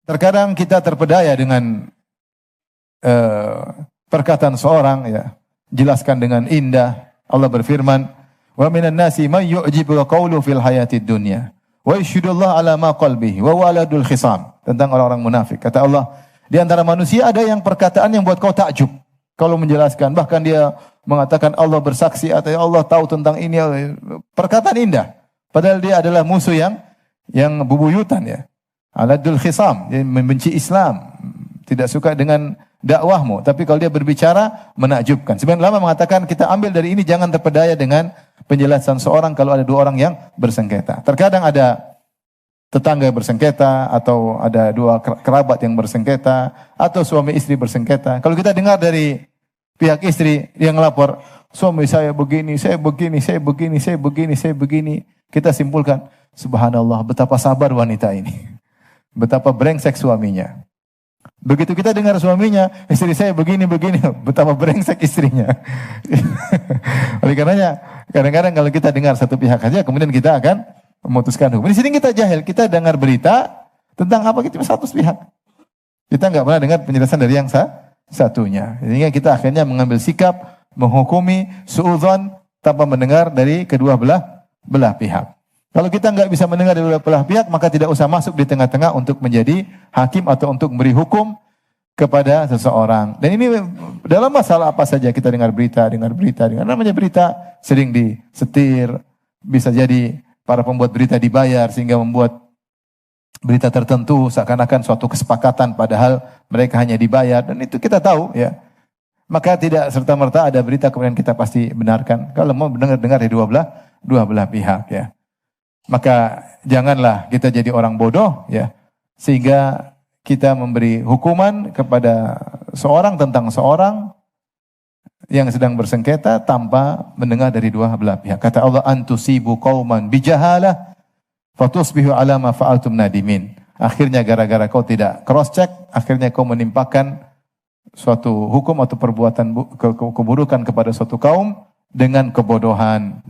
terkadang kita terpedaya dengan perkataan seorang, ya, jelaskan dengan indah. Allah berfirman, wa minan nasi may yu'jibu qawlu fil hayatid dunya wa yashhadullah ala ma qalbihi wa waladul khisam. Tentang orang-orang munafik. Kata Allah, di antara manusia ada yang perkataan yang buat kau takjub kalau menjelaskan. Bahkan dia mengatakan Allah bersaksi atau Allah tahu tentang ini. Perkataan indah. Padahal dia adalah musuh yang bubuyutan, ya. Aladul khisam, dia membenci Islam, tidak suka dengan dakwahmu. Tapi kalau dia berbicara menakjubkan. Sebenarnya ulama mengatakan kita ambil dari ini, jangan terpedaya dengan penjelasan seorang kalau ada dua orang yang bersengketa. Terkadang ada tetangga bersengketa, atau ada dua kerabat yang bersengketa, atau suami istri bersengketa. Kalau kita dengar dari pihak istri yang lapor, suami saya begini, saya begini, saya begini, saya begini, saya begini. Kita simpulkan, subhanallah, betapa sabar wanita ini. Betapa brengsek suaminya. Begitu kita dengar suaminya, istri saya begini, begini, betapa brengsek istrinya. Oleh karenanya, kadang-kadang kalau kita dengar satu pihak saja, kemudian kita akan memutuskan hukum. Di sini kita jahil, kita dengar berita tentang apa kita satu pihak. Kita nggak pernah dengar penjelasan dari yang satunya. Sehingga kita akhirnya mengambil sikap, menghukumi suudzon tanpa mendengar dari kedua belah pihak. Kalau kita nggak bisa mendengar dari dua belah pihak, maka tidak usah masuk di tengah-tengah untuk menjadi hakim atau untuk memberi hukum kepada seseorang. Dan ini dalam masalah apa saja kita dengar berita. Namanya berita sering disetir, bisa jadi para pembuat berita dibayar sehingga membuat berita tertentu seakan-akan suatu kesepakatan padahal mereka hanya dibayar, dan itu kita tahu, ya. Maka tidak serta-merta ada berita kemudian kita pasti benarkan. Kalau mau dengar dari dua belah pihak, ya. Maka janganlah kita jadi orang bodoh, ya, sehingga kita memberi hukuman kepada seorang tentang seorang yang sedang bersengketa tanpa mendengar dari dua belah pihak. Kata Allah, antusibu qauman bijahalah fatusbihu ala ma fa'altum nadimin. Akhirnya gara-gara kau tidak cross check, akhirnya kau menimpakan suatu hukum atau perbuatan keburukan kepada suatu kaum dengan kebodohan.